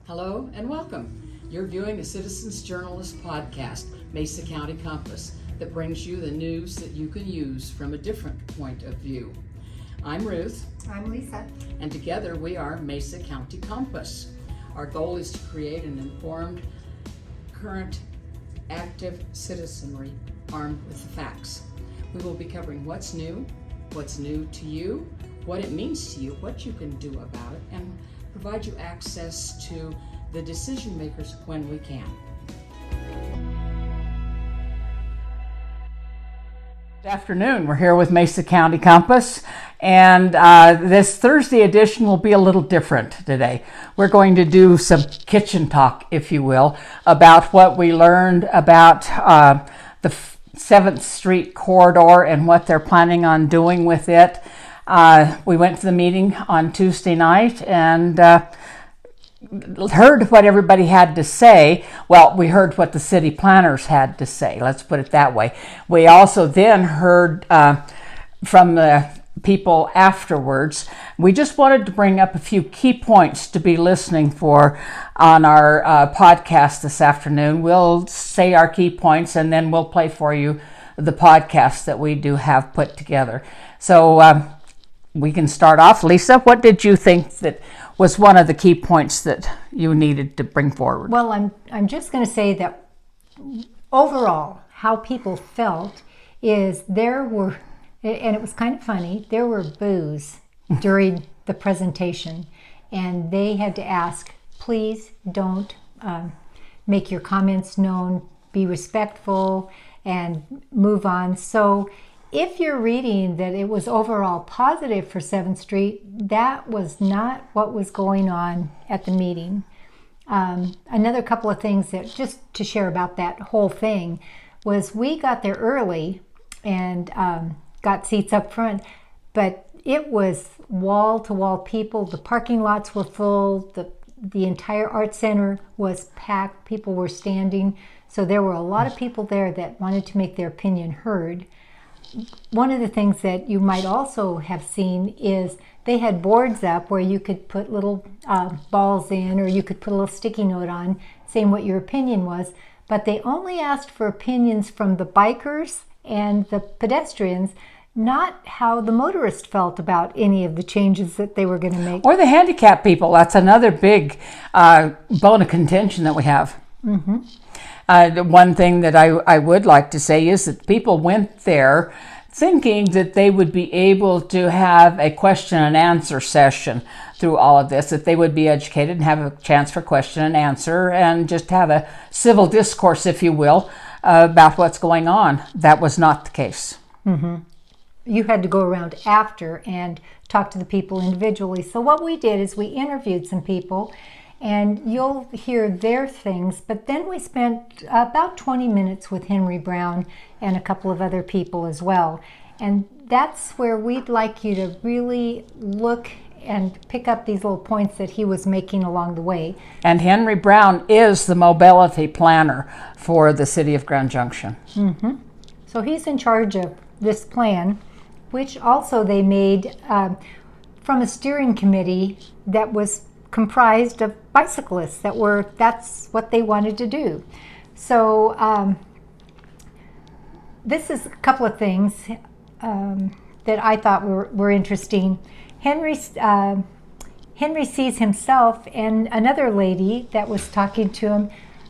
Hello and welcome. You're viewing the Citizens Journalist podcast, Mesa County Compass, that brings you the news that you can use from a different point of view. I'm Ruth. I'm Lisa. And together we are Mesa County Compass. Our goal is to create an informed, current, active citizenry armed with the facts. We will be covering what's new to you, what it means to you, what you can do about it, and provide you access to the decision makers when we can. Good afternoon. We're here with Mesa County Compass, and this Thursday edition will be a little different today. We're going to do some kitchen talk, if you will, about what we learned about the 7th Street corridor and what they're planning on doing with it. We went to the meeting on Tuesday night and heard what everybody had to say. Well, we heard what the city planners had to say, let's put it that way. We also then heard from the people afterwards. We just wanted to bring up a few key points to be listening for on our podcast this afternoon. We'll say our key points and then we'll play for you the podcast that we do have put together. So we can start off. Lisa, what did you think that was one of the key points that you needed to bring forward? Well, I'm just going to say that overall, how people felt is there were, and it was kind of funny, there were boos during the presentation, and they had to ask, please don't make your comments known, be respectful, and move on. So if you're reading that it was overall positive for 7th Street, that was not what was going on at the meeting. Another couple of things that just to share about that whole thing was we got there early and got seats up front, but it was wall-to-wall people. The parking lots were full. The entire art center was packed. People were standing. So there were a lot of people there that wanted to make their opinion heard. One of the things that you might also have seen is they had boards up where you could put little balls in, or you could put a little sticky note on saying what your opinion was, but they only asked for opinions from the bikers and the pedestrians, not how the motorist felt about any of the changes that they were going to make. Or the handicapped people. That's another big bone of contention that we have. Mm-hmm. The one thing that I would like to say is that people went there thinking that they would be able to have a question and answer session through all of this, that they would be educated and have a chance for question and answer and just have a civil discourse, if you will, about what's going on. That was not the case. Mm-hmm. You had to go around after and talk to the people individually. So what we did is we interviewed some people, and you'll hear their things, but then we spent about 20 minutes with Henry Brown and a couple of other people as well. And that's where we'd like you to really look and pick up these little points that he was making along the way. And Henry Brown is the mobility planner for the city of Grand Junction. Mm-hmm. So he's in charge of this plan, which also they made from a steering committee that was comprised of bicyclists that's what they wanted to do. So this is a couple of things that I thought were interesting. Henry sees himself and another lady that was talking to him,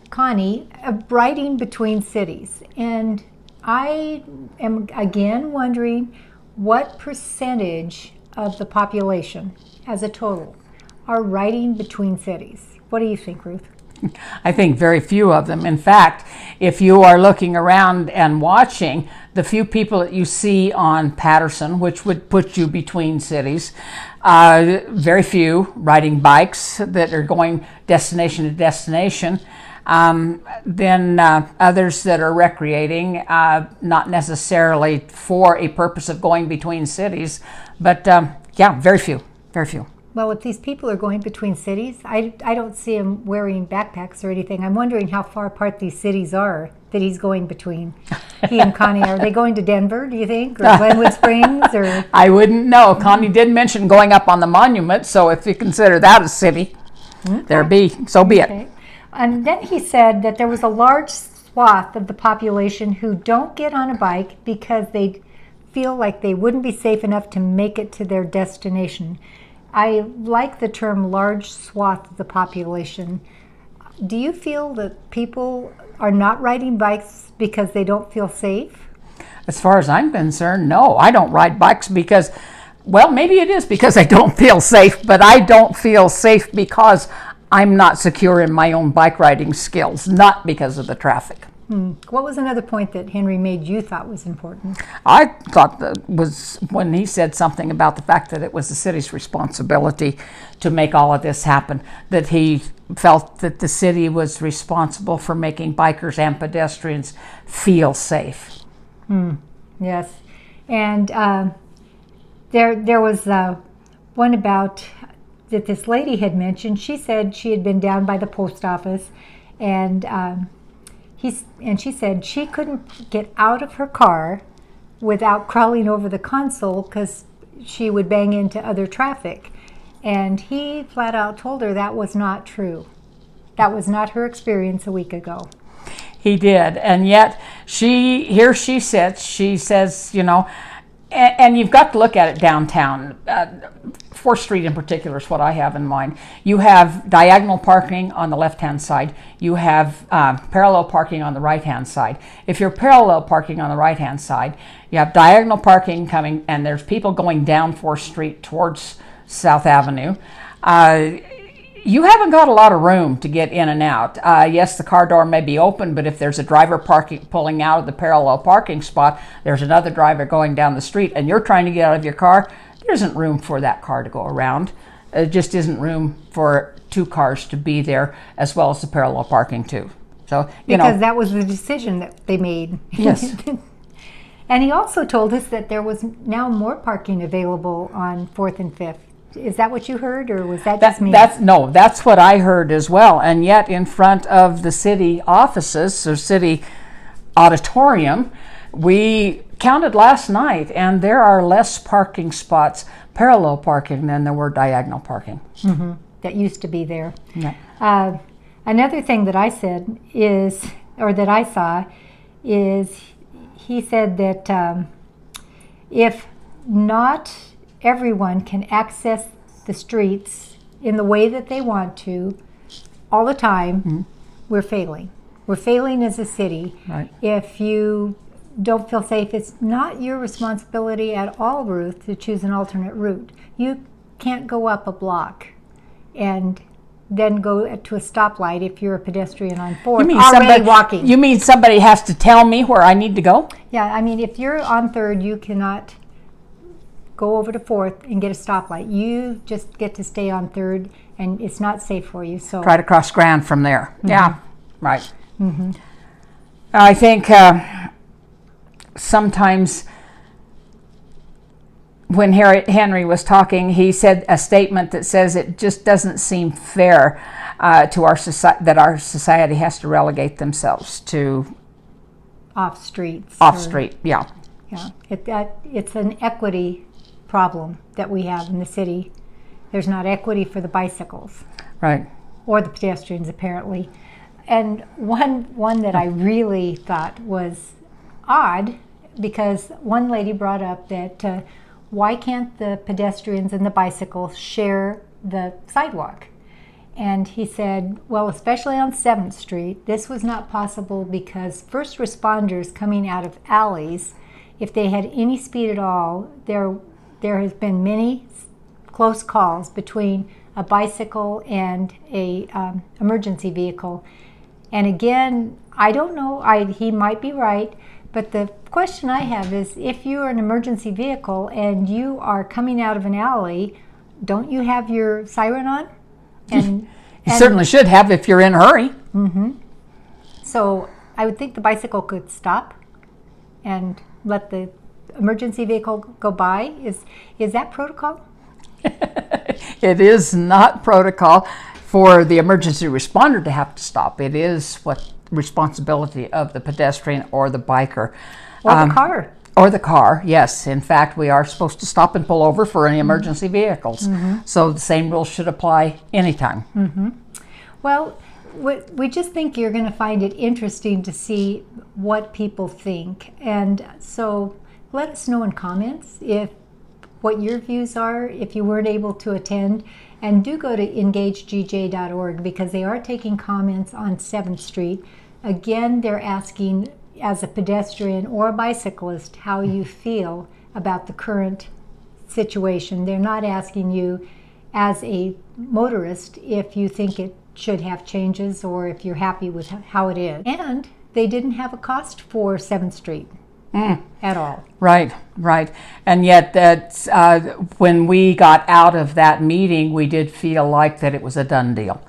Connie, riding between cities. And I am again wondering what percentage of the population as a total are riding between cities. What do you think, Ruth? I think very few of them. In fact, if you are looking around and watching, the few people that you see on Patterson, which would put you between cities, very few riding bikes that are going destination to destination. Then others that are recreating, not necessarily for a purpose of going between cities, but yeah, very few. Well, if these people are going between cities, I don't see them wearing backpacks or anything. I'm wondering how far apart these cities are that he's going between. He and Connie, are they going to Denver, do you think, or Glenwood Springs? Or I wouldn't know. Connie did mention going up on the monument, so if you consider that a city. there be, so be it. Okay. And then he said that there was a large swath of the population who don't get on a bike because they feel like they wouldn't be safe enough to make it to their destination. I like the term large swath of the population. Do you feel that people are not riding bikes because they don't feel safe? As far as I'm concerned, no, I don't ride bikes because, well, maybe it is because I don't feel safe, but I don't feel safe because I'm not secure in my own bike riding skills, not because of the traffic. What was another point that Henry made you thought was important? I thought that was when he said something about the fact that it was the city's responsibility to make all of this happen, that he felt that the city was responsible for making bikers and pedestrians feel safe. Yes. And there was one about that this lady had mentioned. She said she had been down by the post office, and she said she couldn't get out of her car without crawling over the console because she would bang into other traffic. And he flat out told her that was not true. That was not her experience a week ago. He did, and yet here she sits. She says, you know, and you've got to look at it downtown. 4th Street in particular is what I have in mind. You have diagonal parking on the left-hand side. You have parallel parking on the right-hand side. If you're parallel parking on the right-hand side, you have diagonal parking coming, and there's people going down 4th Street towards South Avenue. You haven't got a lot of room to get in and out. Yes, the car door may be open, but if there's a driver pulling out of the parallel parking spot, there's another driver going down the street, and you're trying to get out of your car, there isn't room for that car to go around. It just isn't room for 2 cars to be there, as well as the parallel parking too. So, because that was the decision that they made. Yes. And he also told us that there was now more parking available on 4th and 5th. Is that what you heard, or was that just me? That's what I heard as well. And yet in front of the city offices, or city auditorium, we counted last night, and there are less parking spots, parallel parking, than there were diagonal parking. Mm-hmm. That used to be there. Yeah. Another thing that I said is, or that I saw, is he said that if not everyone can access the streets in the way that they want to all the time, we're failing. We're failing as a city. Right. If you don't feel safe, it's not your responsibility at all, Ruth, to choose an alternate route. You can't go up a block and then go to a stoplight if you're a pedestrian on 4th already walking. You mean somebody has to tell me where I need to go? Yeah, I mean, if you're on 3rd, you cannot go over to 4th and get a stoplight. You just get to stay on 3rd, and it's not safe for you. So try to cross Grand from there. Yeah, right. I think sometimes when Henry was talking, he said a statement that says it just doesn't seem fair to our society that our society has to relegate themselves to off streets. Yeah. It's an equity problem that we have in the city. There's not equity for the bicycles. Right. Or the pedestrians, apparently. And one that I really thought was odd, because one lady brought up that why can't the pedestrians and the bicycles share the sidewalk? And he said, well, especially on 7th Street, this was not possible because first responders coming out of alleys, if they had any speed at all, there has been many close calls between a bicycle and a emergency vehicle. And again, I don't know, he might be right, but the question I have is, if you're an emergency vehicle and you are coming out of an alley, don't you have your siren on? And you certainly should have if you're in a hurry. So I would think the bicycle could stop and let the emergency vehicle go by. Is that protocol? It is not protocol for the emergency responder to have to stop. It is what responsibility of the pedestrian or the biker. Or the car. Or the car, yes. In fact, we are supposed to stop and pull over for any emergency vehicles. So the same rules should apply anytime. Well, we just think you're going to find it interesting to see what people think. And so let us know in comments what your views are if you weren't able to attend. And do go to engagegj.org because they are taking comments on 7th Street. Again, they're asking, as a pedestrian or a bicyclist, how you feel about the current situation. They're not asking you as a motorist if you think it should have changes or if you're happy with how it is. And they didn't have a cost for 7th Street at all. Right. And yet that's when we got out of that meeting, we did feel like that it was a done deal.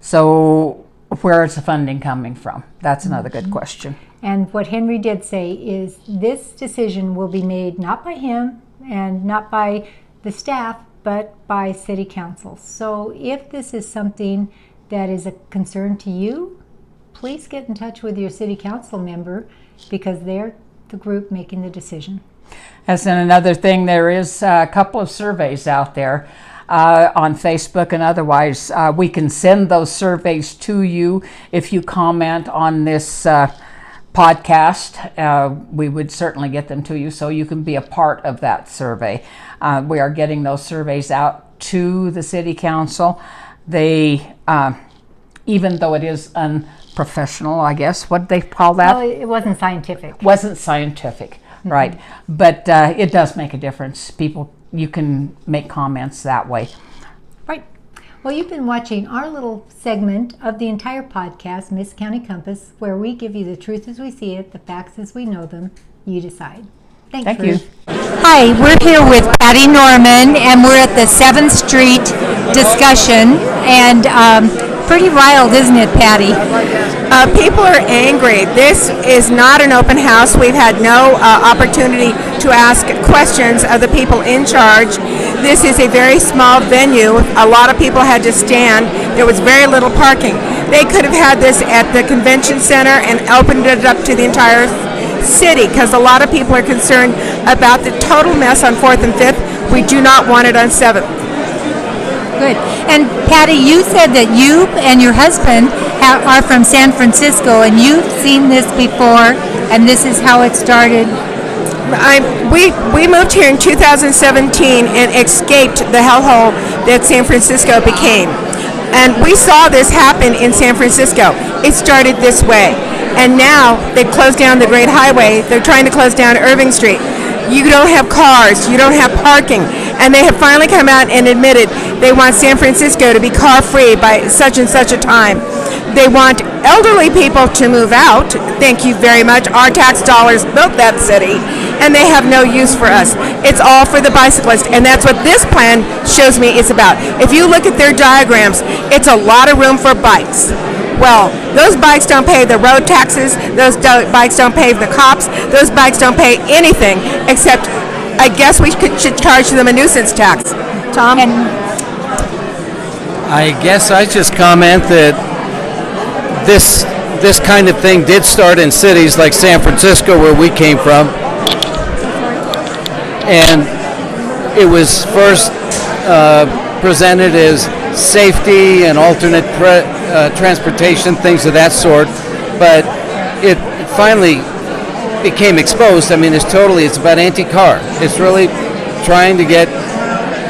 So where is the funding coming from? That's another good question. And what Henry did say is this decision will be made not by him and not by the staff, but by City Council. So if this is something that is a concern to you, please get in touch with your City Council member because they're the group making the decision. As in another thing, there is a couple of surveys out there on Facebook and otherwise. We can send those surveys to you if you comment on this podcast. We would certainly get them to you so you can be a part of that survey. We are getting those surveys out to the City Council. They, even though it is unprofessional, I guess, what they call that? Well, it wasn't scientific. Wasn't scientific, right. But it does make a difference. You can make comments that way. Right. Well, you've been watching our little segment of the entire podcast, Miss County Compass, where we give you the truth as we see it, the facts as we know them. You decide. Thank you. Hi, we're here with Patty Norman, and we're at the 7th Street discussion, and pretty wild, isn't it, Patty? People are angry. This is not an open house. We've had no opportunity to ask questions of the people in charge. This is a very small venue. A lot of people had to stand. There was very little parking. They could have had this at the convention center and opened it up to the entire city because a lot of people are concerned about the total mess on 4th and 5th. We do not want it on 7th. Good. And Patty, you said that you and your husband are from San Francisco, and you've seen this before, and this is how it started. We moved here in 2017 and escaped the hellhole that San Francisco became. And we saw this happen in San Francisco. It started this way. And now they've closed down the Great Highway. They're trying to close down Irving Street. You don't have cars. You don't have parking. And they have finally come out and admitted they want San Francisco to be car-free by such and such a time. They want elderly people to move out. Thank you very much. Our tax dollars built that city, and they have no use for us. It's all for the bicyclist, and that's what this plan shows me it's about. If you look at their diagrams, it's a lot of room for bikes. Well, those bikes don't pay the road taxes. Those bikes don't pay the cops. Those bikes don't pay anything except, I guess we should charge them a nuisance tax. Tom? I guess I just comment that this kind of thing did start in cities like San Francisco, where we came from, and it was first presented as safety and alternate transportation, things of that sort, but it finally became exposed. I mean, it's about anti-car. It's really trying to get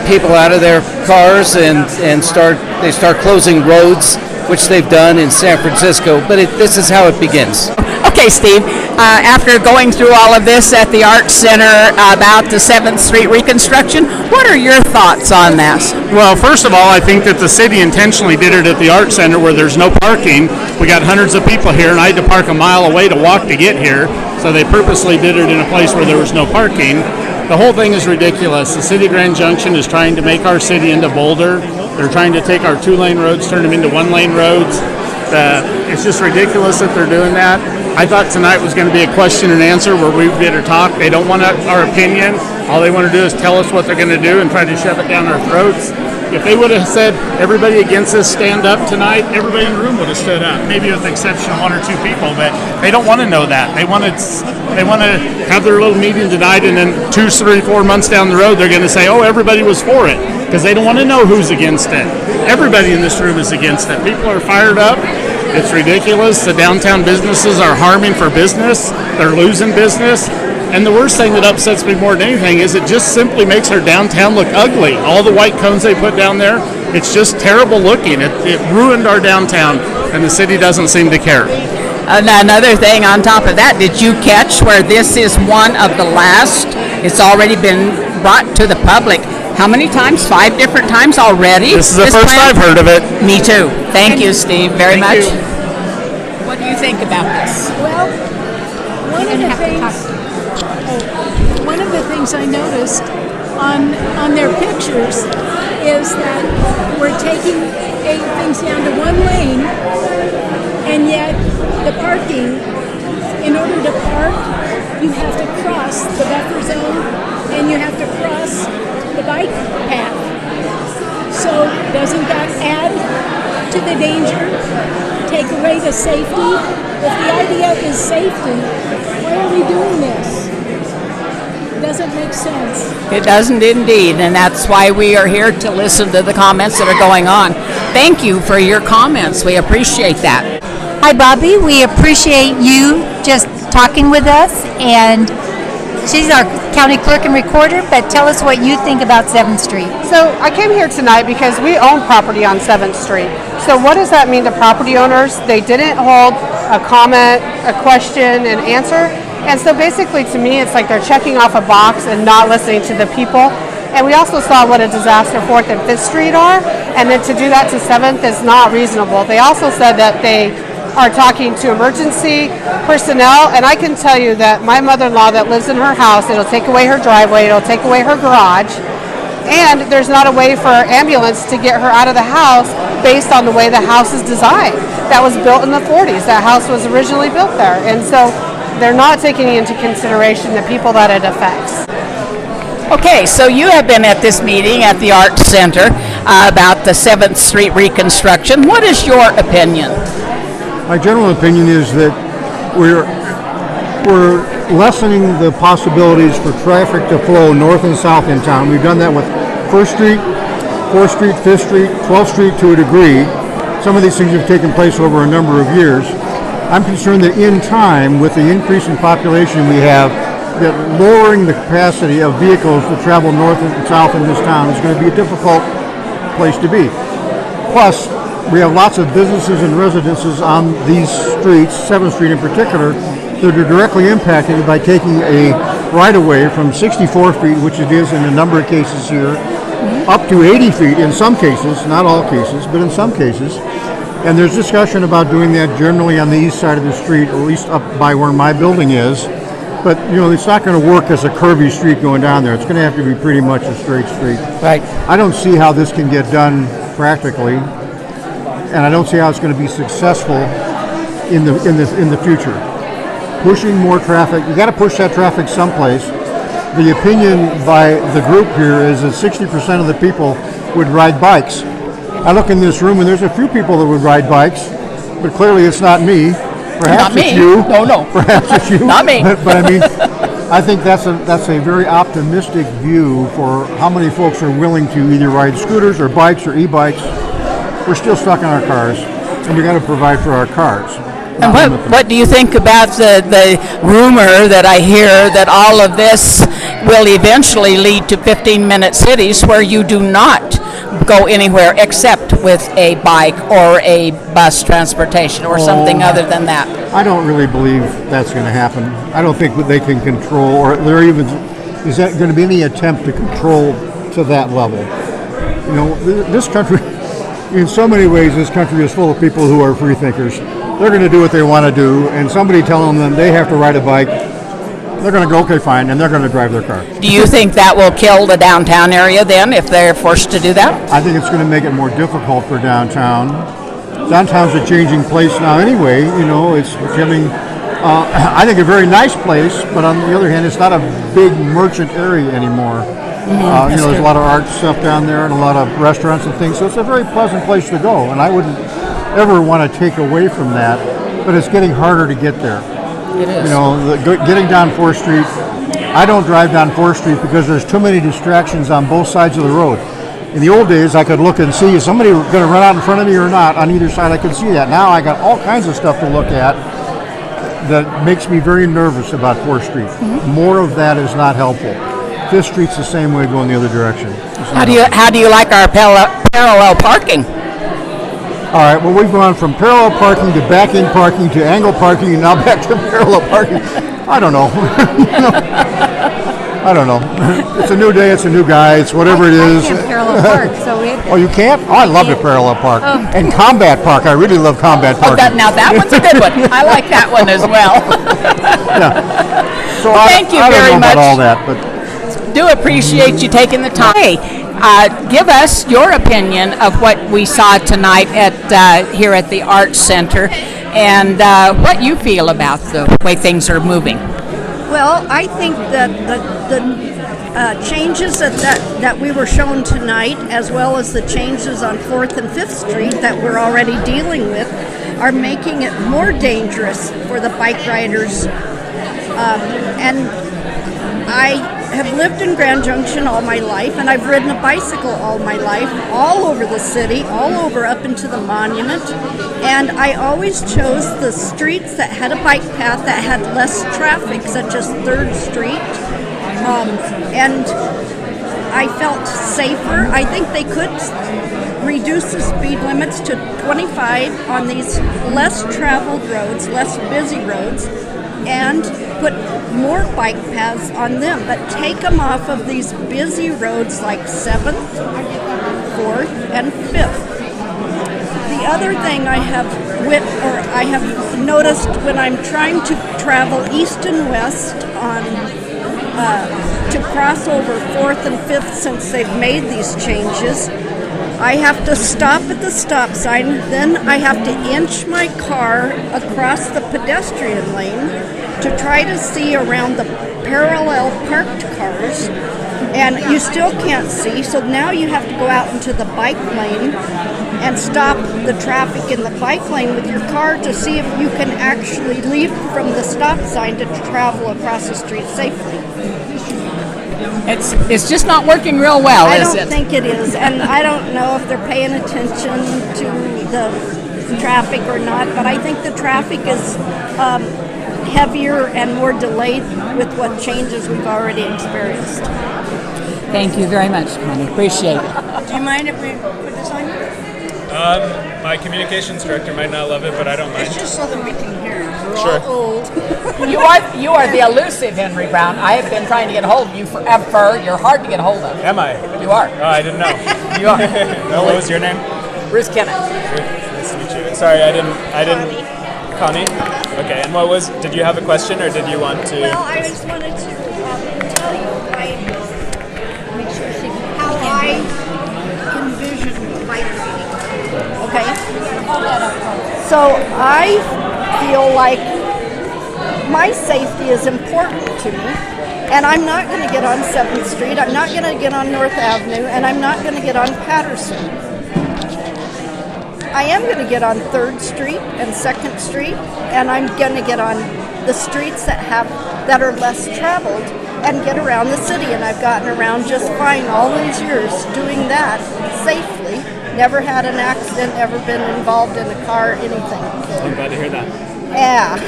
people out of their cars and they start closing roads, which they've done in San Francisco, but this is how it begins. Okay, Steve, after going through all of this at the Arts Center about the 7th Street reconstruction, what are your thoughts on this? Well, first of all, I think that the city intentionally did it at the Arts Center where there's no parking. We got hundreds of people here, and I had to park a mile away to walk to get here, so they purposely did it in a place where there was no parking. The whole thing is ridiculous. The city of Grand Junction is trying to make our city into Boulder. They're trying to take our 2-lane roads, turn them into 1-lane roads. It's just ridiculous that they're doing that. I thought tonight was going to be a question and answer where we get to talk. They don't want our opinion. All they want to do is tell us what they're going to do and try to shove it down our throats. If they would have said everybody against this stand up tonight, everybody in the room would have stood up. Maybe with the exception of one or two people, but they don't want to know that. They want to have their little meeting tonight, and then 2, 3, 4 months down the road, they're going to say, "Oh, everybody was for it," because they don't want to know who's against it. Everybody in this room is against it. People are fired up. It's ridiculous. The downtown businesses are harming for business. They're losing business. And the worst thing that upsets me more than anything is it just simply makes our downtown look ugly. All the white cones they put down there, it's just terrible looking. It ruined our downtown, and the city doesn't seem to care. And another thing on top of that, did you catch where this is one of the last? It's already been brought to the public. How many times? 5 different times already? This is the first plan? I've heard of it. Me too. Thank you, Steve, very Thank much. you. What do you think about this? Well, one of the things I noticed on their pictures is that we're taking things down to 1 lane, and yet the parking, in order to park, you have to cross the buffer zone and you have to cross the bike path. So doesn't that add to the danger? Take away the safety? If the idea is safety, why are we doing this? Doesn't make sense. It doesn't indeed, and that's why we are here to listen to the comments that are going on. Thank you for your comments. We appreciate that. Hi, Bobby. We appreciate you just talking with us, and she's our county clerk and recorder, but tell us what you think about 7th Street. So I came here tonight because we own property on 7th Street. So what does that mean to property owners? They didn't hold a comment, a question, and answer. And so basically to me, it's like they're checking off a box and not listening to the people. And we also saw what a disaster 4th and 5th Street are. And then to do that to 7th is not reasonable. They also said that they are talking to emergency personnel, and I can tell you that my mother-in-law that lives in her house, it'll take away her driveway, it'll take away her garage, and there's not a way for an ambulance to get her out of the house based on the way the house is designed. That was built in the 40s. That house was originally built there, and so they're not taking into consideration the people that it affects. Okay, so you have been at this meeting at the Arts Center about the 7th Street reconstruction. What is your opinion? My general opinion is that we're lessening the possibilities for traffic to flow north and south in town. We've done that with 1st Street, 4th Street, 5th Street, 12th Street to a degree. Some of these things have taken place over a number of years. I'm concerned that in time, with the increase in population we have, that lowering the capacity of vehicles to travel north and south in this town is going to be a difficult place to be. Plus, we have lots of businesses and residences on these streets, 7th Street in particular, that are directly impacted by taking a right-of-way from 64 feet, which it is in a number of cases here, up to 80 feet in some cases, not all cases, but in some cases. And there's discussion about doing that generally on the east side of the street, or at least up by where my building is. But, you know, it's not going to work as a curvy street going down there. It's going to have to be pretty much a straight street. Right. I don't see how this can get done practically, and I don't see how it's going to be successful in the future. Pushing more traffic, you got to push that traffic someplace. The opinion by the group here is that 60% of the people would ride bikes. I look in this room and there's a few people that would ride bikes, but clearly it's not me. Perhaps Not me. it's you. No. Perhaps it's you. Not me. But I mean, I think that's a very optimistic view for how many folks are willing to either ride scooters or bikes or e-bikes. We're still stuck in our cars, and we got to provide for our cars. And what do you think about the rumor that I hear that all of this will eventually lead to 15-minute cities where you do not go anywhere except with a bike or a bus transportation or something other than that? I don't really believe that's going to happen. I don't think that they can control, or there even is that going to be any attempt to control to that level. You know, this country, in so many ways, this country is full of people who are free thinkers. They're going to do what they want to do, and somebody telling them they have to ride a bike, they're going to go, okay, fine, and they're going to drive their car. Do you think that will kill the downtown area then if they're forced to do that? I think it's going to make it more difficult for downtown. Downtown's a changing place now anyway, you know, it's becoming, I think, a very nice place, but on the other hand, it's not a big merchant area anymore. There's a lot of art stuff down there and a lot of restaurants and things. So it's a very pleasant place to go, and I wouldn't ever want to take away from that. But it's getting harder to get there. It is. Getting down 4th Street. I don't drive down 4th Street because there's too many distractions on both sides of the road. In the old days, I could look and see is somebody going to run out in front of me or not. On either side, I could see that. Now I got all kinds of stuff to look at that makes me very nervous about 4th Street. More of that is not helpful. 5th Street's the same way, going the other direction. How do you like our parallel parking? All right, well, we've gone from parallel parking to back-in parking to angle parking and now back to parallel parking. I don't know. I don't know. It's a new day, it's a new guy, it's whatever it is. I can't parallel park, so it. Oh, you can't? Oh, I love to parallel park. And combat park, I really love combat parking. Now that one's a good one. I like that one as well. So Thank you I very don't know much. about all that, but Do appreciate you taking the time. Hey, give us your opinion of what we saw tonight here at the Arts Center, and what you feel about the way things are moving. Well, I think that the changes that we were shown tonight, as well as the changes on 4th and 5th Street that we're already dealing with, are making it more dangerous for the bike riders. And I have lived in Grand Junction all my life, and I've ridden a bicycle all my life, all over the city, all over up into the monument, and I always chose the streets that had a bike path that had less traffic, such as 3rd Street, and I felt safer. I think they could reduce the speed limits to 25 on these less traveled roads, less busy roads, and put more bike paths on them, but take them off of these busy roads like 7th, 4th, and 5th. The other thing I have noticed when I'm trying to travel east and west to cross over 4th and 5th, since they've made these changes, I have to stop at the stop sign, then I have to inch my car across the pedestrian lane to try to see around the parallel parked cars, and you still can't see, so now you have to go out into the bike lane and stop the traffic in the bike lane with your car to see if you can actually leave from the stop sign to travel across the street safely. It's just not working real well, is it? I don't think it is, and I don't know if they're paying attention to the traffic or not, but I think the traffic is heavier and more delayed with what changes we've already experienced. Thank you very much, Connie. Appreciate it. Do you mind if we put this on? My communications director might not love it, but I don't mind. It's just so that we can hear. We're Sure. all old. You are the elusive Henry Brown. I have been trying to get a hold of you forever. You're hard to get hold of. Am I? You are. Oh, I didn't know. You are. No, what was your name? Bruce Kennett. Nice to meet you. Sorry, I didn't. Connie? Okay, and did you have a question, or did you want to? Well, I just wanted to tell you how I envision bike riding. Okay? So I feel like my safety is important to me, and I'm not going to get on 7th Street, I'm not going to get on North Avenue, and I'm not going to get on Patterson. I am going to get on 3rd Street and 2nd Street, and I'm going to get on the streets that are less traveled and get around the city, and I've gotten around just fine all these years doing that safely. Never had an accident, never been involved in a car, anything. I'm glad to hear that. Yeah.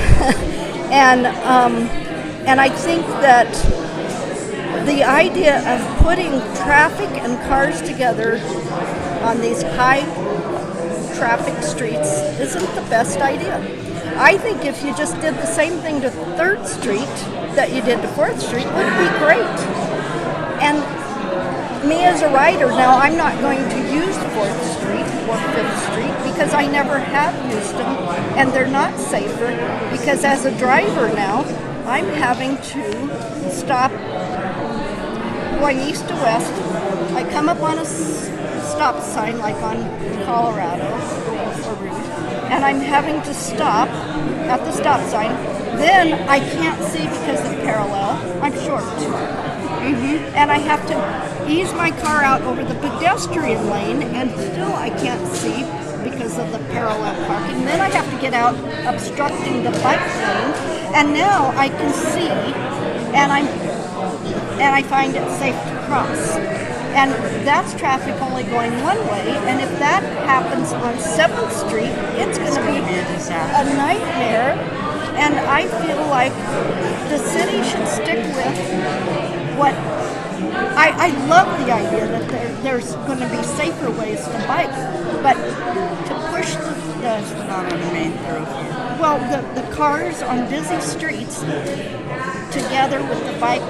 And I think that the idea of putting traffic and cars together on these high traffic streets isn't the best idea. I think if you just did the same thing to 3rd Street that you did to 4th Street would be great. And me as a rider now, I'm not going to use 4th Street or 5th Street because I never have used them, and they're not safer because as a driver now, I'm having to stop going east to west. I come up on a stop sign like on Colorado or Route, and I'm having to stop at the stop sign. Then I can't see because of parallel. I'm short. and I have to ease my car out over the pedestrian lane, and still I can't see because of the parallel parking. Then I have to get out obstructing the bike lane, and now I can see, and I find it safe to cross. And that's traffic only going one way, and if that happens on 7th Street, it's going to be a nightmare. And I feel like the city should stick with what I love the idea that there's going to be safer ways to bike, but to push the not on the main thoroughfare. Well, the cars on busy streets together with the bike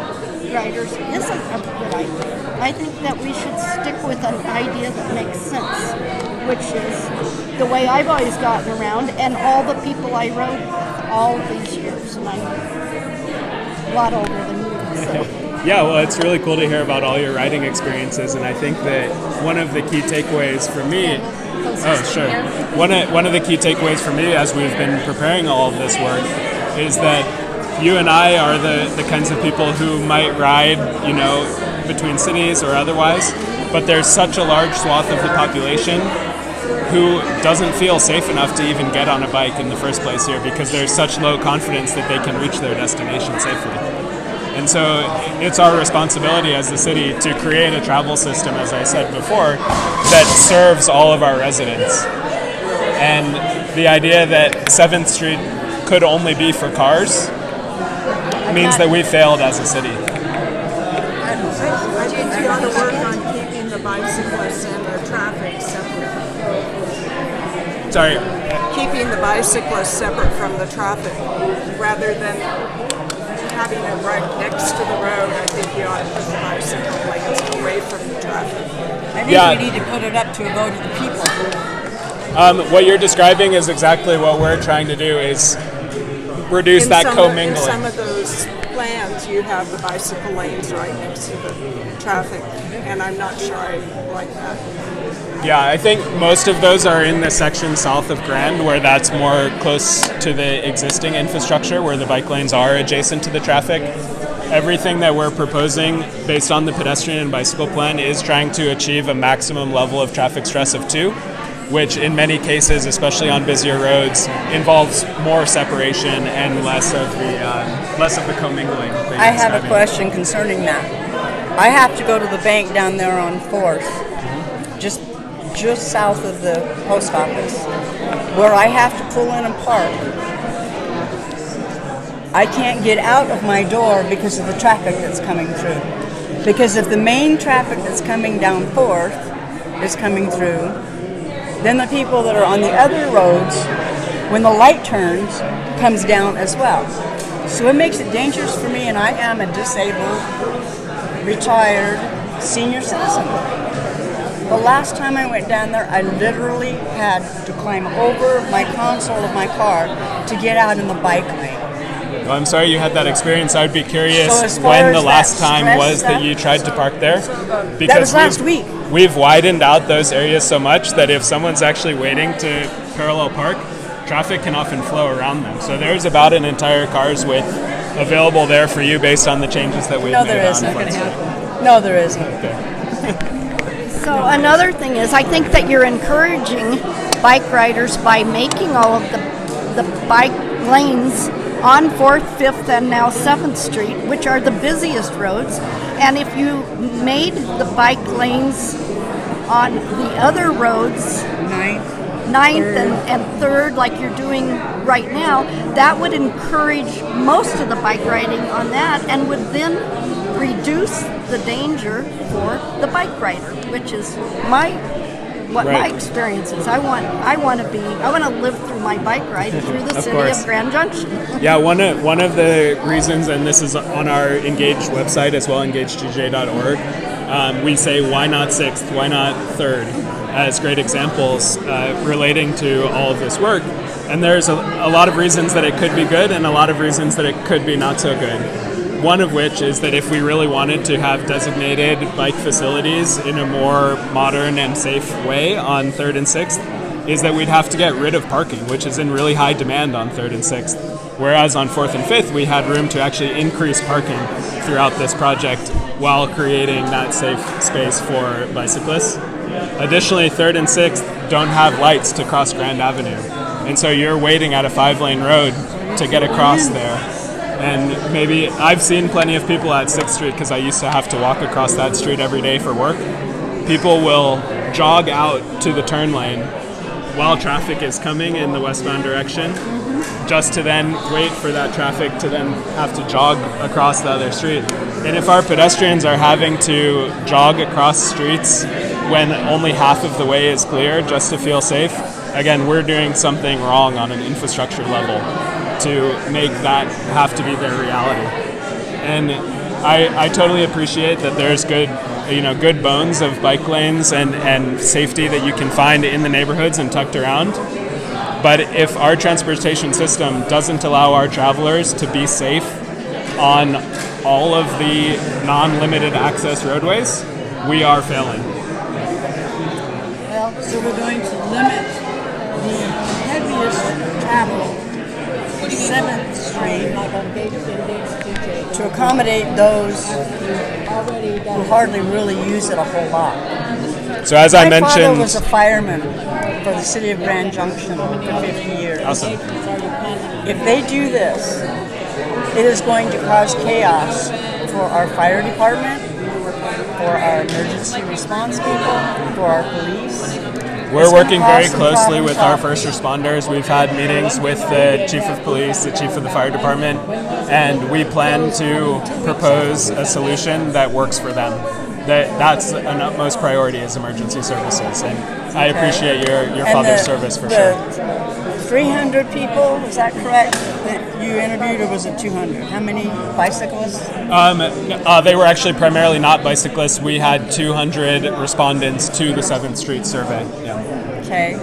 riders isn't a good idea. I think that we should stick with an idea that makes sense, which is the way I've always gotten around, and all the people I rode with all of these years, and I'm a lot older than you. So. Yeah, well, it's really cool to hear about all your riding experiences, and I think that one of the key takeaways for me. Oh, sure. One of the key takeaways for me as we've been preparing all of this work is that you and I are the kinds of people who might ride, between cities or otherwise, but there's such a large swath of the population who doesn't feel safe enough to even get on a bike in the first place here because there's such low confidence that they can reach their destination safely. And so it's our responsibility as the city to create a travel system, as I said before, that serves all of our residents. And the idea that 7th Street could only be for cars means that we failed as a city. I think you ought to work on keeping the bicyclists and the traffic separate. Sorry? Keeping the bicyclists separate from the traffic rather than having it right next to the road. I think you ought to put the bicycle lanes away from the traffic. I think we need to put it up to a vote of the people. What you're describing is exactly what we're trying to do, is reduce that commingling. In some of those plans, you have the bicycle lanes right next to the traffic, and I'm not sure I like that. Yeah, I think most of those are in the section south of Grand, where that's more close to the existing infrastructure, where the bike lanes are adjacent to the traffic. Everything that we're proposing based on the pedestrian and bicycle plan is trying to achieve a maximum level of traffic stress of 2, which in many cases, especially on busier roads, involves more separation and less of the commingling. I have a question concerning that. I have to go to the bank down there on 4th, just south of the post office, where I have to pull in and park. I can't get out of my door because of the traffic that's coming through. Because if the main traffic that's coming down 4th is coming through, then the people that are on the other roads, when the light turns, comes down as well. So it makes it dangerous for me, and I am a disabled, retired, senior citizen. The last time I went down there, I literally had to climb over my console of my car to get out in the bike lane. Well, I'm sorry you had that experience. I'd be curious when the last time was that you tried to park there. Because that was last week. We've widened out those areas so much that if someone's actually waiting to parallel park, traffic can often flow around them. So there's about an entire car's width available there for you based on the changes that we've made on Front Street. No, there isn't. Okay. So another thing is, I think that you're encouraging bike riders by making all of the bike lanes on 4th, 5th, and now 7th Street, which are the busiest roads. And if you made the bike lanes on the other roads, 9th and 3rd, like you're doing right now, that would encourage most of the bike riding on that and would then reduce the danger for the bike rider, which is my experience is. I want to live through my bike ride through the city of Grand Junction. Yeah, one of the reasons, and this is on our Engaged website as well, engagedgj.org, we say why not 6th, why not 3rd, as great examples relating to all of this work. And there's a lot of reasons that it could be good and a lot of reasons that it could be not so good. One of which is that if we really wanted to have designated bike facilities in a more modern and safe way on 3rd and 6th, is that we'd have to get rid of parking, which is in really high demand on 3rd and 6th. Whereas on 4th and 5th, we had room to actually increase parking throughout this project while creating that safe space for bicyclists. Additionally, 3rd and 6th don't have lights to cross Grand Avenue. And so you're waiting at a 5-lane road to get across there. And maybe I've seen plenty of people at 6th Street because I used to have to walk across that street every day for work. People will jog out to the turn lane while traffic is coming in the westbound direction, just to then wait for that traffic to then have to jog across the other street. And if our pedestrians are having to jog across streets when only half of the way is clear just to feel safe, again, we're doing something wrong on an infrastructure level to make that have to be their reality. And I totally appreciate that there's good bones of bike lanes and safety that you can find in the neighborhoods and tucked around. But if our transportation system doesn't allow our travelers to be safe on all of the non-limited access roadways, we are failing. Well, so we're going to limit the heaviest travel, 7th Street, to accommodate those who hardly really use it a whole lot. So as I My father mentioned, was a fireman for the city of Grand Junction for 50 years. awesome. If they do this, it is going to cause chaos for our fire department, for our emergency response people, for our police. We're working very closely with our first responders. We've had meetings with the chief of police, the chief of the fire department, and we plan to propose a solution that works for them. That's an utmost priority is emergency services, and I appreciate your father's service for sure. 300 people, is that correct, that you interviewed, or was it 200? How many bicyclists? They were actually primarily not bicyclists. We had 200 respondents to the 7th Street survey. Yeah. Okay.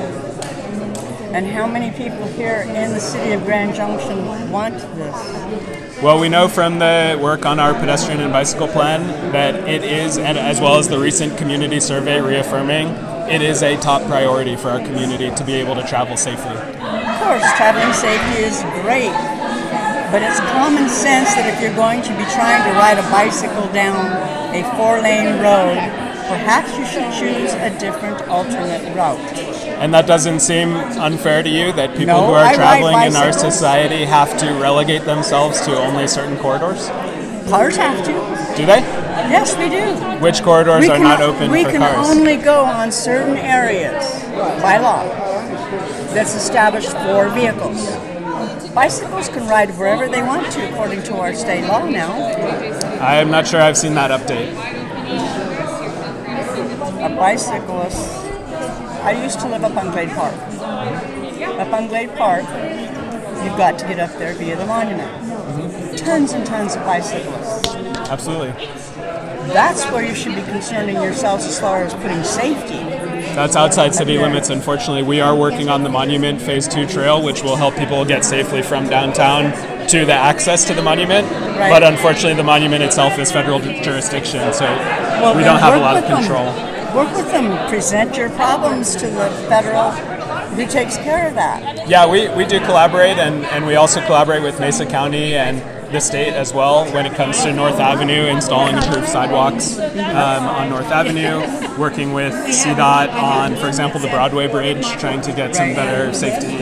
And how many people here in the city of Grand Junction want this? Well, we know from the work on our pedestrian and bicycle plan that it is, and as well as the recent community survey reaffirming, it is a top priority for our community to be able to travel safely. Of course, traveling safety is great, but it's common sense that if you're going to be trying to ride a bicycle down a 4-lane road, perhaps you should choose a different alternate route. And that doesn't seem unfair to you, that people No, who are I ride traveling in our bicycles. society have to relegate themselves to only certain corridors? Cars have to. Do they? Yes, we do. Which corridors are not open we for can cars? only go on certain areas by law that's established for vehicles. Bicycles can ride wherever they want to according to our state law now. I'm not sure I've seen that update. A bicyclist, I used to live up on Glade Park. Up on Glade Park, you've got to get up there via the monument. Tons and tons of bicyclists. Absolutely. That's where you should be concerning yourselves as far as putting safety. That's outside city limits, unfortunately. We are working on the Monument Phase 2 trail, which will help people get safely from downtown to the access to the monument. Right. But unfortunately, the monument itself is federal jurisdiction, so we then don't have a work lot of with them. control. Work with them. Present your problems to the federal who takes care of that. Yeah, we do collaborate, and we also collaborate with Mesa County and the state as well when it comes to North Avenue, installing improved sidewalks on North Avenue, working with CDOT on, for example, the Broadway Bridge, trying to get some better safety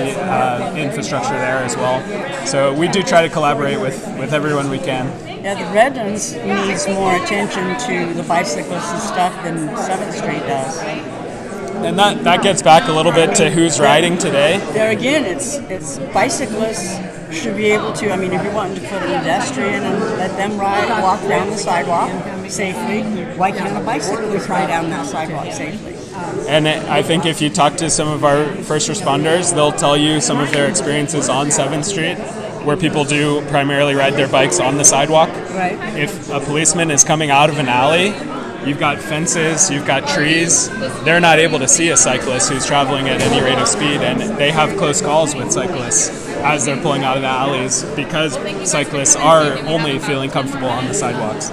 infrastructure there as well. So we do try to collaborate with everyone we can. Yeah, the Redlands needs more attention to the bicyclists and stuff than 7th Street does. And that gets back a little bit to who's riding today. There again, it's bicyclists should be able to, I mean, if you're wanting to put a pedestrian and let them walk down the sidewalk safely, why can't a bicyclist ride down that sidewalk safely? And I think if you talk to some of our first responders, they'll tell you some of their experiences on 7th Street, where people do primarily ride their bikes on the sidewalk. Right. If a policeman is coming out of an alley, you've got fences, you've got trees, they're not able to see a cyclist who's traveling at any rate of speed, and they have close calls with cyclists as they're pulling out of the alleys because cyclists are only feeling comfortable on the sidewalks.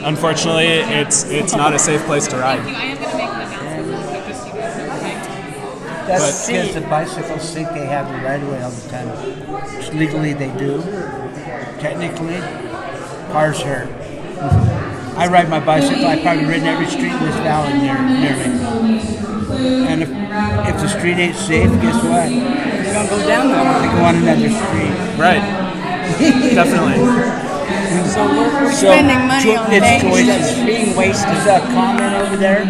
Unfortunately, it's not a safe place to ride. That's because the bicyclists think they have the right of way all the time. Which legally they do. Technically, cars hurt. I ride my bicycle. I've probably ridden every street in this valley nearly. And if the street ain't safe, guess what? You're gonna go down there. They go on another street. Right. Definitely. So we're spending money on things that's being wasted. I saw a comment over there.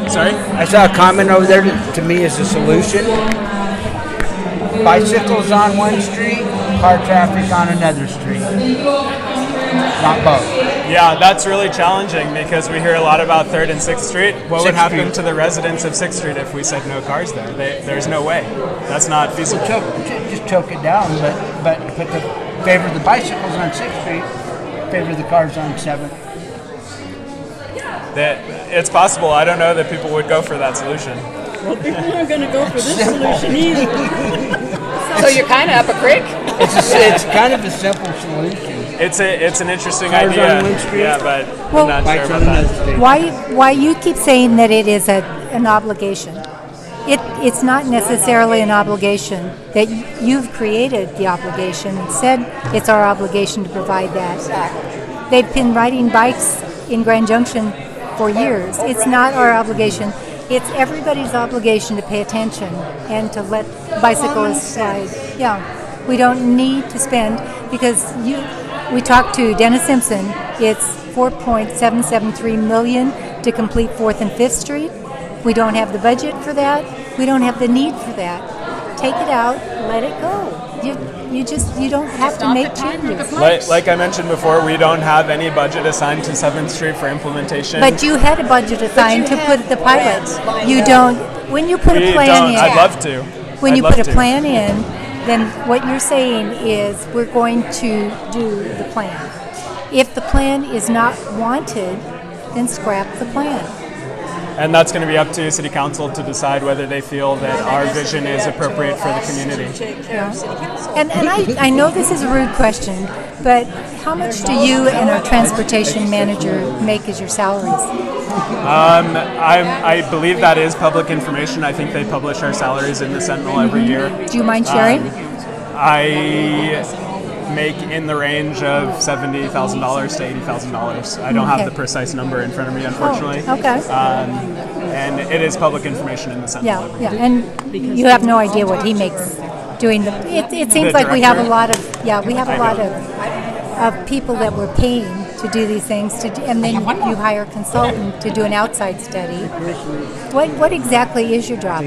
Sorry? I saw a comment over there that to me is a solution. Bicycles on one street, car traffic on another street. Not both. Yeah, that's really challenging because we hear a lot about 3rd and 6th Street. What would happen to the residents of 6th Street if we said no cars there? There's no way. That's not feasible. Just choke it down, but favor the bicycles on 6th Street, favor the cars on 7th. It's possible. I don't know that people would go for that solution. Well, people aren't going to go for this solution either. So you're kind of up a creek. It's kind of a simple solution. It's an interesting Cars idea. on one street, yeah, but Well, I'm not sure about that. Why you keep saying that it is an obligation? It's not necessarily an obligation. That you've created the obligation and said it's our obligation to provide that. They've been riding bikes in Grand Junction for years. It's not our obligation. It's everybody's obligation to pay attention and to let bicyclists ride. Yeah, we don't need to spend because we talked to Dennis Simpson. It's $4.773 million to complete 4th and 5th Street. We don't have the budget for that. We don't have the need for that. Take it out, let it go. You don't have to make changes. Like I mentioned before, we don't have any budget assigned to 7th Street for implementation. But you had a budget assigned to put the pilot. You don't. When you put a plan in, I'd love to. When you put a plan in, then what you're saying is we're going to do the plan. If the plan is not wanted, then scrap the plan. And that's going to be up to City Council to decide whether they feel that our vision is appropriate for the community. And I know this is a rude question, but how much do you and our transportation manager make as your salaries? I believe that is public information. I think they publish our salaries in the Sentinel every year. Do you mind sharing? I make in the range of $70,000 to $80,000. I don't have the precise number in front of me, unfortunately. Oh, okay. And it is public information in the Sentinel. Yeah, and you have no idea what he makes doing the. It seems like we have a lot of people that we're paying to do these things, and then you hire a consultant to do an outside study. What exactly is your job?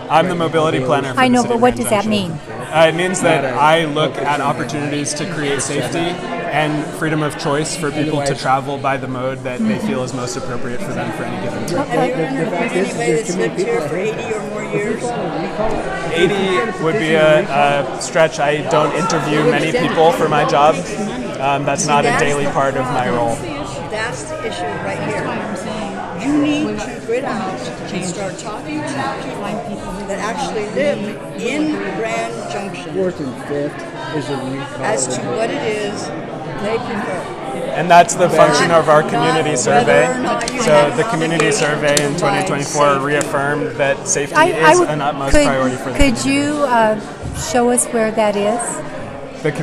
I'm the mobility planner for I know, the City but what of does Grand that mean? Junction. It means that I look at opportunities to create safety and freedom of choice for people to travel by the mode that they feel is most appropriate for them for any given time. Anybody that's lived here for 80 or more years? 80 would be a stretch. I don't interview many people for my job. That's not a daily part of my role. That's the issue right here. You need to grid out and start talking to people that actually live in Grand Junction 4th and 5th is a recall. as to what it is they prefer. And that's the function of our community survey. So the community survey in 2024 reaffirmed that safety is an utmost priority for the community. Could you show us where that is?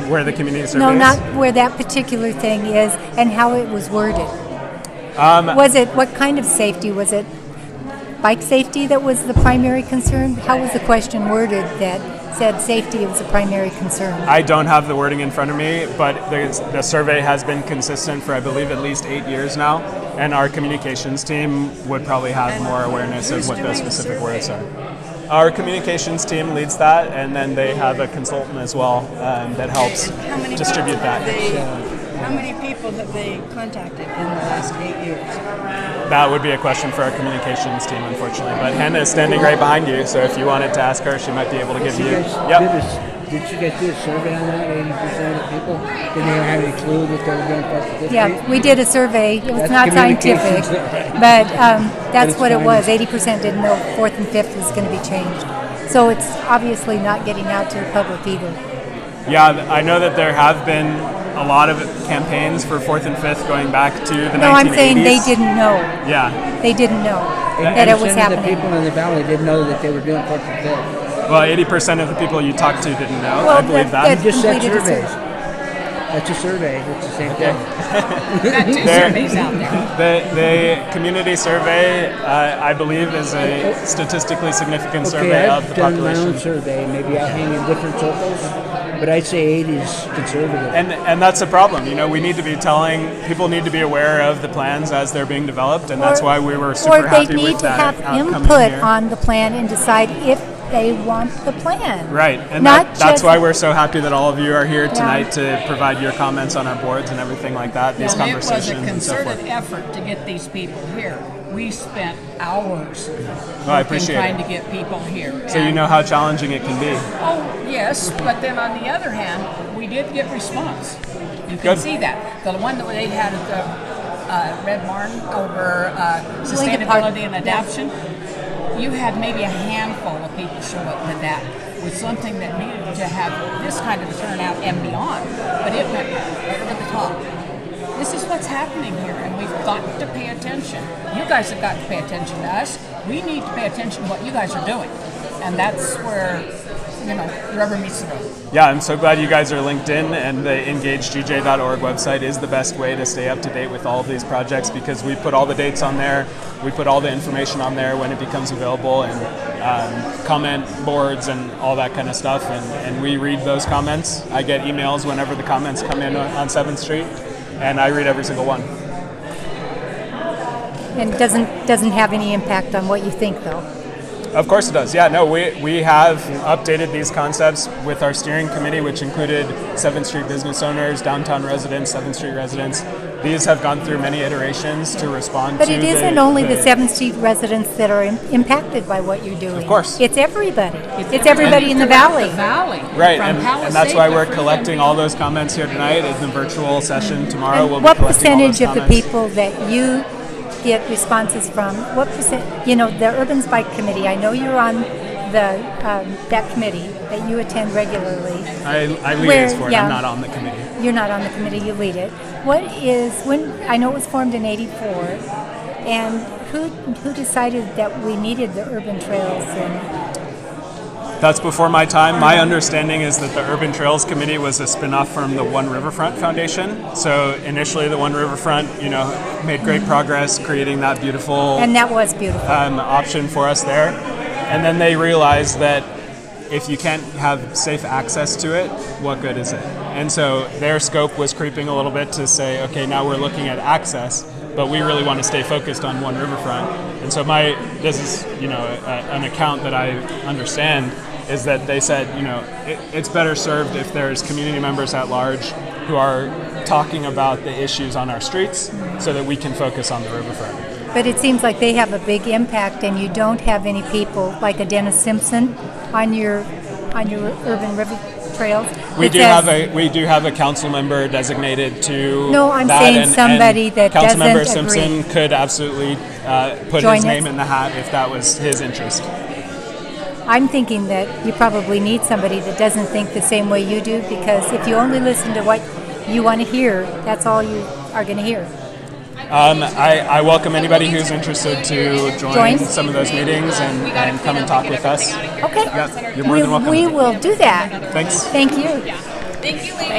Where the community survey No, is? not where that particular thing is and how it was worded. Was it, what kind of safety? Was it bike safety that was the primary concern? How was the question worded that said safety was a primary concern? I don't have the wording in front of me, but the survey has been consistent for, I believe, at least 8 years now, and our communications team would probably have more awareness of what those specific words are. Our communications team leads that, and then they have a consultant as well that helps distribute that. How many people have they contacted in the last 8 years? That would be a question for our communications team, unfortunately. But Hannah is standing right behind you, so if you wanted to ask her, she might be able to give you. Did you guys do a survey on that? 80% of people didn't even have any clue that they were going to Yeah, we did a survey. It was not scientific, but that's what it was. 80% didn't know 4th and 5th was going to be changed. So it's obviously not getting out to the public either. Yeah, I know that there have been a lot of campaigns for 4th and 5th going back to the 1980s. No, I'm saying they didn't know. Yeah. They didn't know. that it was 80% of the happening. people in the valley didn't know that they were doing Fourth and Fifth. Well, 80% of the people you talked to didn't know. Well, I believe that. that's You just said completed a surveys. survey. That's a survey. It's the same thing. Got 2 surveys out there. The community survey, I believe, is a statistically significant survey Okay, of the I've done my population. own survey. Maybe I hang in different circles, but I'd say 80 is conservative. And that's the problem. You know, we need to be telling people need to be aware of the plans as they're being developed, and that's why we were super Or happy they need with to that have outcome input here. on the plan and decide if they want the plan. Right, and Not that's just- why we're so happy that all of you are here Yeah. tonight to provide your comments on our boards and everything like that, these Well, it was a conversations and so forth. concerted effort to get these people here. We spent hours I appreciate trying it. to get people here. So you And- know how challenging it can be. Oh, yes, but then on the other hand, we did get response. You can Good. see that. The one that they had at the Red Barn over Lincoln Park. sustainability and adoption, you had maybe a handful of people show up to that with something that needed to have this kind of a turnout and beyond. But it went over the top. This is what's happening here, and we've got to pay attention. You guys have got to pay attention to us. We need to pay attention to what you guys are doing. And that's where, the rubber meets the road. Yeah, I'm so glad you guys are linked in, and the engagegj.org website is the best way to stay up to date with all of these projects because we put all the dates on there, we put all the information on there when it becomes available, and comment boards and all that kind of stuff, and we read those comments. I get emails whenever the comments come in on 7th Street, and I read every single one. And it doesn't have any impact on what you think, though. Of course it does. Yeah, no, we have updated these concepts with our steering committee, which included 7th Street business owners, downtown residents, 7th Street residents. These have gone through many iterations to respond But to it isn't only the 7th Street residents that are impacted by what you're doing. Of course. It's everybody. It's everybody in the valley. Right, and that's why we're collecting all those comments here tonight in the virtual session tomorrow. And we'll what be collecting all percentage those of the comments. people that you get responses from, what percent, the Urban Spike Committee, I know you're on that committee that you attend regularly. I Where- liaise for it. yeah. I'm not on the committee. You're not on the committee, you lead it. I know it was formed in '84, and who decided that we needed the urban trails? And That's before my time. My understanding is that the Urban Trails Committee was a spin-off from the One Riverfront Foundation. So initially the One Riverfront, made great progress creating that beautiful and that was beautiful. option for us there. And then they realized that if you can't have safe access to it, what good is it? And so their scope was creeping a little bit to say, okay, now we're looking at access, but we really want to stay focused on One Riverfront. And so this is, an account that I understand is that they said, it's better served if there's community members at large who are talking about the issues on our streets so that we can focus on the riverfront. But it seems like they have a big impact, and you don't have any people like a Dennis Simpson on your urban river trails. We It do says- have a council member designated to. No, I'm that, saying and somebody that Councilmember doesn't Simpson agree. could absolutely put Join his us. name in the hat if that was his interest. I'm thinking that you probably need somebody that doesn't think the same way you do, because if you only listen to what you want to hear, that's all you are going to hear. I welcome anybody who's interested to Join? some of those meetings and come and talk with us. Okay. Yeah, you're more than welcome. We will do that. Thanks. Thank you. Thank you, ladies.